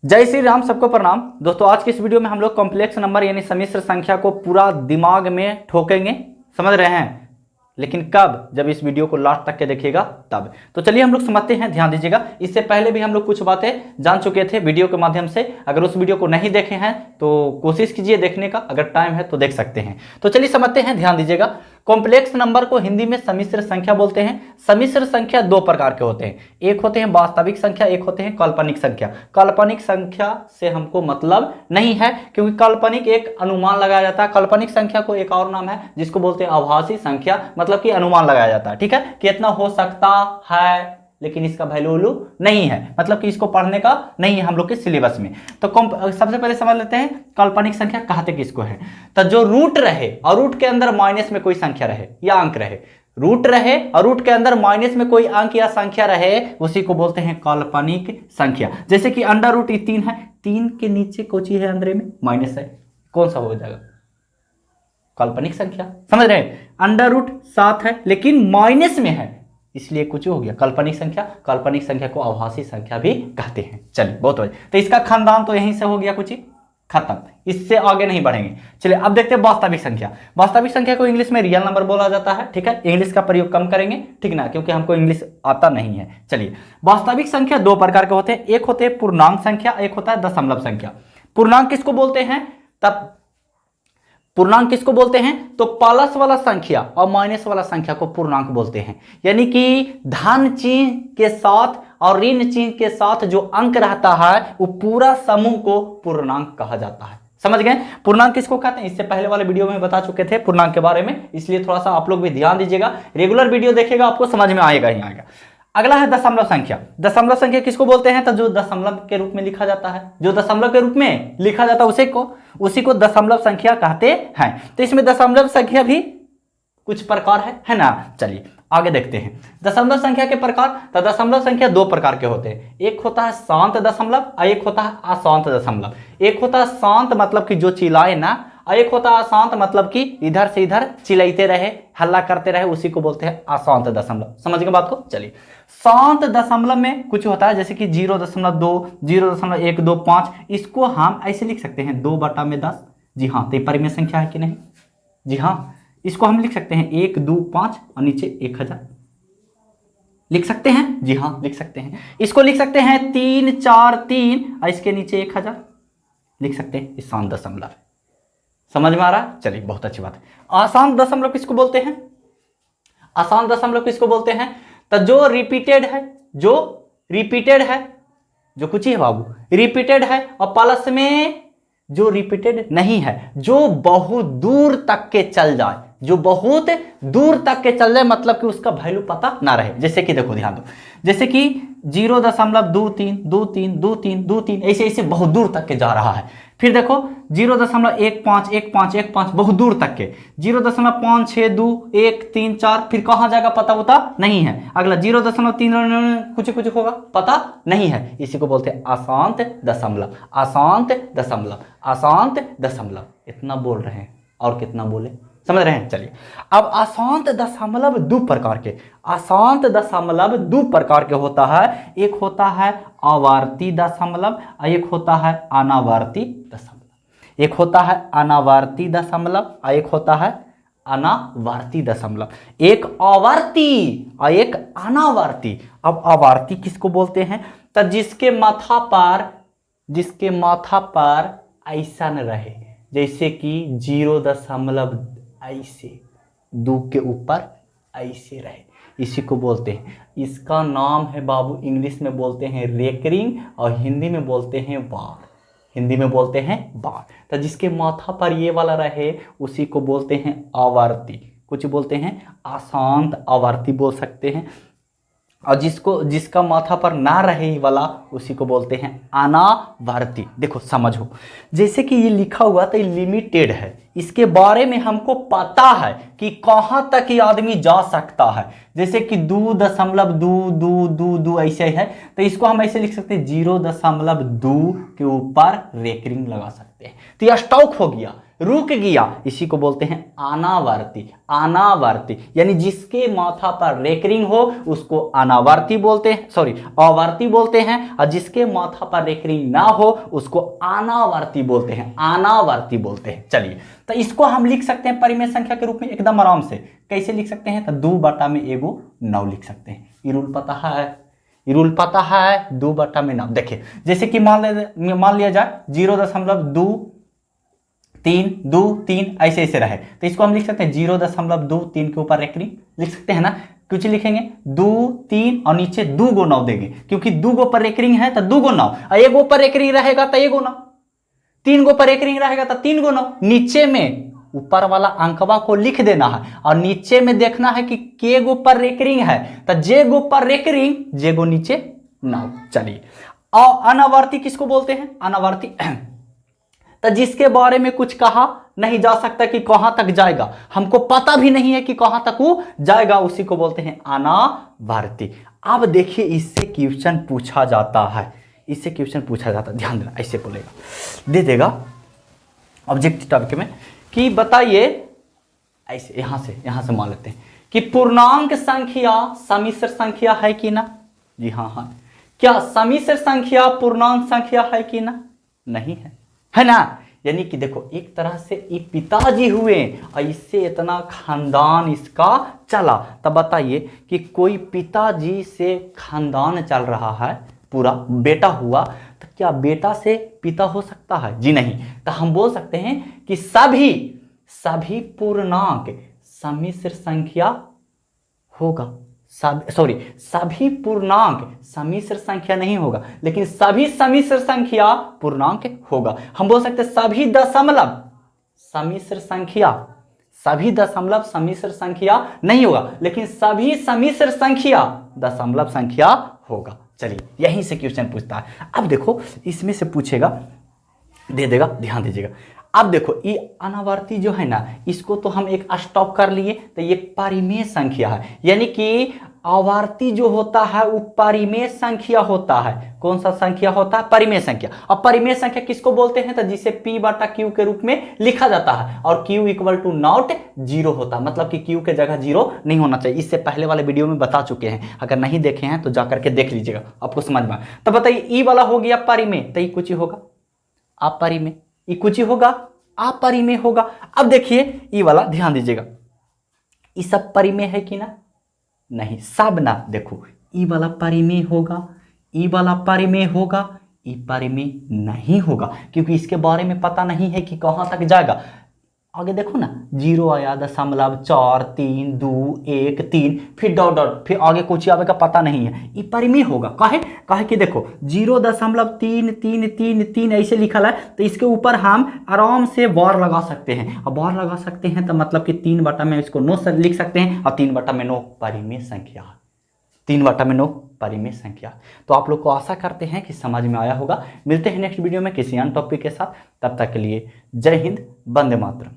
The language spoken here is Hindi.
जय श्री राम, सबको प्रणाम। दोस्तों आज की इस वीडियो में हम लोग कॉम्प्लेक्स नंबर यानी सम्मिश्र संख्या को पूरा दिमाग में ठोकेंगे, समझ रहे हैं। लेकिन कब? जब इस वीडियो को लास्ट तक के देखिएगा तब। तो चलिए हम लोग समझते हैं, ध्यान दीजिएगा। इससे पहले भी हम लोग कुछ बातें जान चुके थे वीडियो के माध्यम से। अगर उस वीडियो को नहीं देखे हैं तो कोशिश कीजिए देखने का, अगर टाइम है तो देख सकते हैं। तो चलिए समझते हैं, ध्यान दीजिएगा। कॉम्प्लेक्स नंबर को हिंदी में सम्मिश्र संख्या बोलते हैं। सम्मिश्र संख्या दो प्रकार के होते हैं, एक होते हैं वास्तविक संख्या, एक होते हैं काल्पनिक संख्या। काल्पनिक संख्या से हमको मतलब नहीं है, क्योंकि काल्पनिक एक अनुमान लगाया जाता है। काल्पनिक संख्या को एक और नाम है जिसको बोलते हैं आभासी संख्या, मतलब कि अनुमान लगाया जाता है, ठीक है, कि इतना हो सकता है लेकिन इसका वैल्यू नहीं है, मतलब कि इसको पढ़ने का नहीं है हम लोग के सिलेबस में। तो सबसे पहले समझ लेते हैं काल्पनिक संख्या कहते किसको है। तो जो रूट रहे और रूट के अंदर माइनस में कोई संख्या रहे या अंक रहे, रूट रहे और रूट के अंदर माइनस में कोई अंक या संख्या रहे, उसी को बोलते हैं काल्पनिक संख्या। जैसे कि अंडर रूट 3 है, 3 के नीचे कोई चीज है अंदर में माइनस है, कौन सा हो जाएगा? काल्पनिक संख्या, समझ रहे हैं। अंडर रूट 7 है लेकिन माइनस में है, इसलिए कुछ हो गया काल्पनिक संख्या। काल्पनिक संख्या को आभासी संख्या भी कहते हैं। चलिए बहुत बढ़िया, तो इसका खानदान तो यहीं से हो गया, कुछ खत्म, इससे आगे नहीं बढ़ेंगे। चलिए अब देखते हैं वास्तविक संख्या। वास्तविक संख्या को इंग्लिश में रियल नंबर बोला जाता है, ठीक है। इंग्लिश का प्रयोग कम करेंगे, ठीक ना, क्योंकि हमको इंग्लिश आता नहीं है। चलिए, वास्तविक संख्या दो प्रकार के होते हैं, एक होते हैं पूर्णांक संख्या, एक होता है दशमलव संख्या। पूर्णांक किसको बोलते हैं? तब पूर्णांक किसको बोलते हैं? तो प्लस वाला संख्या और माइनस वाला संख्या को पूर्णांक बोलते हैं। यानी कि धन चिन्ह के साथ और ऋण चिन्ह के साथ जो अंक रहता है वो पूरा समूह को पूर्णांक कहा जाता है। समझ गए? पूर्णांक किसको कहते हैं? इससे पहले वाले वीडियो में बता चुके थे पूर्णांक के बारे में, इसलिए थोड़ा सा आप लोग भी ध्यान दीजिएगा। रेगुलर वीडियो देखेगा आपको समझ में आएगा ही आएगा। अगला है दशमलव संख्या। दशमलव संख्या किसको बोलते हैं? तो जो दशमलव के रूप में लिखा जाता है, जो दशमलव के रूप में लिखा जाता है उसी को दशमलव संख्या कहते हैं। तो इसमें दशमलव संख्या भी कुछ प्रकार है ना। चलिए आगे देखते हैं दशमलव संख्या के प्रकार। तो दशमलव संख्या दो प्रकार के होते हैं, एक होता है शांत दशमलव और एक होता है अशांत दशमलव। एक होता है शांत मतलब कि जो चिल्लाए ना, और एक होता है अशांत मतलब कि इधर से इधर चिल्लाते रहे, हल्ला करते रहे, उसी को बोलते हैं अशांत दशमलव। समझ गए बात को? चलिए, शांत दशमलव में कुछ होता है जैसे कि 0.2, 0.125, इसको हम ऐसे लिख सकते हैं 2/10। जी हाँ, तो परिमेय संख्या है कि नहीं? जी हाँ, इसको हम लिख सकते हैं 1, 2, 5 और नीचे 1000 लिख सकते हैं। जी हाँ लिख सकते हैं। इसको लिख सकते हैं 3, 4, 3 और इसके नीचे 1000 लिख सकते हैं। इस शांत दशमलव समझ में आ रहा है? चलिए बहुत अच्छी बात है। अशांत दशमलव किसको बोलते हैं? अशांत दशमलव किसको बोलते हैं? तो जो रिपीटेड है, जो कुछ ही है बाबू, रिपीटेड है और प्लस में जो रिपीटेड नहीं है, जो बहुत दूर तक के चल जाए, जो बहुत दूर तक के चल जाए, मतलब कि उसका वैल्यू पता ना रहे। जैसे कि देखो ध्यान दो, जैसे कि 0.23, 23, 23, 23 ऐसे ऐसे बहुत दूर तक के जा रहा है। फिर देखो 0.15, 15 बहुत दूर तक के, 0.562, 1, 3, 4, फिर कहाँ जाएगा पता होता नहीं है। अगला 0.3 कुछ होगा पता नहीं है, इसी को बोलते हैं अशांत दशमलव। अशांत दशमलव, अशांत दशमलव, इतना बोल रहे हैं और कितना बोले, समझ रहे हैं? चलिए, अब अशांत दशमलव दो प्रकार के, अशांत दशमलव दो प्रकार के होता है। एक होता है आवर्ती दशमलव और एक होता है अनावर्ती दशमलव। एक होता है अनावर्ती दशमलव और एक होता है अनावर्ती दशमलव। एक आवर्ती और एक अनावर्ती। अब आवर्ती किसको बोलते हैं? तो जिसके माथा पर ऐसा न रहे, जैसे कि 0 ऐसे 2 के ऊपर ऐसे रहे, इसी को बोलते हैं। इसका नाम है बाबू, इंग्लिश में बोलते हैं रेकरिंग और हिंदी में बोलते हैं बार। हिंदी में बोलते हैं बार। तो जिसके माथा पर ये वाला रहे उसी को बोलते हैं आवर्ती। कुछ बोलते हैं अशांत आवर्ती बोल सकते हैं, और जिसका माथा पर ना रहे वाला उसी को बोलते हैं अनावर्ती। देखो समझो, जैसे कि ये लिखा हुआ तो ये लिमिटेड है, इसके बारे में हमको पता है कि कहाँ तक ये आदमी जा सकता है। जैसे कि 2.222 ऐसे है, तो इसको हम ऐसे लिख सकते हैं 0.2 के ऊपर रेकरिंग लगा सकते हैं। तो यह स्टॉक हो गया, रुक गया, इसी को बोलते हैं अनावर्ती। अनावर्ती यानी जिसके माथा पर रेकरिंग हो उसको अनावर्ती बोलते हैं, सॉरी अवर्ती बोलते हैं, और जिसके माथा पर रेकरिंग ना हो उसको अनावर्ती बोलते हैं, अनावर्ती बोलते हैं। चलिए तो इसको हम लिख सकते हैं परिमेय संख्या के रूप में एकदम आराम से। कैसे लिख सकते हैं? तो 2/9 लिख सकते हैं। ये रूल पता है, ये रूल पता है, 2/9। देखिए जैसे कि मान लिया जाए 0.23 ऐसे ऐसे रहे, तो इसको हम लिख सकते हैं 0.23 के ऊपर रेकरिंग लिख सकते हैं ना। कुछ लिखेंगे 2 3 और नीचे 2 गो 9 देंगे, क्योंकि 2 गो पर रेकरिंग है तो 2 गो 9, और 1 गो पर रेकरिंग रहेगा तो 1 गो 9, 3 गो पर रेकरिंग रहेगा तो 3 गो 9। नीचे में ऊपर वाला अंकवा को लिख देना है और नीचे में देखना है कि के गो पर रेकरिंग है, तो जे गो पर रेकरिंग, जे गो नीचे 9। चलिए और अनावर्ती किसको बोलते हैं? अनावर्ती तो जिसके बारे में कुछ कहा नहीं जा सकता कि कहां तक जाएगा, हमको पता भी नहीं है कि कहां तक वो जाएगा, उसी को बोलते हैं अनावर्ती। अब देखिए इससे क्वेश्चन पूछा जाता है, इससे क्वेश्चन पूछा जाता है, ध्यान देना, ऐसे बोलेगा, दे देगा ऑब्जेक्टिव टॉपिक में कि बताइए, ऐसे यहां से मान लेते हैं कि पूर्णांक संख्या समिश्र संख्या है कि ना? जी हाँ, क्या समिश्र संख्या पूर्णांक संख्या है कि ना? नहीं है ना। यानी कि देखो एक तरह से ये पिताजी हुए और इससे इतना खानदान इसका चला। तब बताइए कि कोई पिताजी से खानदान चल रहा है, पूरा बेटा हुआ, तो क्या बेटा से पिता हो सकता है? जी नहीं। तो हम बोल सकते हैं कि सभी पूर्णांक समिश्र संख्या होगा। सभी पूर्णांक समिश्र संख्या नहीं होगा, लेकिन सभी समिश्र संख्या पूर्णांक होगा। हम बोल सकते हैं सभी दशमलव समिश्र संख्या नहीं होगा, लेकिन सभी समिश्र संख्या दशमलव संख्या होगा। चलिए यहीं से क्वेश्चन पूछता है। अब देखो इसमें से पूछेगा, दे देगा, ध्यान दीजिएगा। अब देखो ये अनावर्ती जो है ना, इसको तो हम एक स्टॉप कर लिए, तो ये परिमेय संख्या है। यानी कि आवर्ती जो होता है वो परिमेय संख्या होता है। कौन सा संख्या होता है? परिमेय संख्या। अब परिमेय संख्या किसको बोलते हैं? तो जिसे P/Q के रूप में लिखा जाता है, और Q = 0 होता है, मतलब कि Q के जगह 0 नहीं होना चाहिए। इससे पहले वाले वीडियो में बता चुके हैं, अगर नहीं देखे हैं तो जाकर के देख लीजिएगा, आपको समझ में। तो बताइए ई वाला हो गया परिमेय, तो ये कुछ ही होगा अपरिमेय, ये कुछ ही होगा अपरिमेय होगा। अब देखिए ई वाला ध्यान दीजिएगा, ये सब परिमेय है कि ना? नहीं, सब ना। देखो ई वाला परिमेय होगा, ई वाला परिमेय होगा, ई परिमेय नहीं होगा, क्योंकि इसके बारे में पता नहीं है कि कहां तक जाएगा। आगे देखो ना, 0 आया, 0.4 3 2 1 3, फिर डॉट डॉट, फिर आगे कुछ आवे का पता नहीं है, ये परिमेय होगा। काहे कि देखो 0.333 ऐसे लिखा है, तो इसके ऊपर हम आराम से बार लगा सकते हैं, और बार लगा सकते हैं तो मतलब कि 3/9 इसको 9 लिख सकते हैं, और 3/9 परिमेय संख्या, 3/9 परिमेय संख्या। तो आप लोग को आशा करते हैं कि समझ में आया होगा। मिलते हैं नेक्स्ट वीडियो में किसी अन्य टॉपिक के साथ, तब तक के लिए जय हिंद, वंदे मातरम।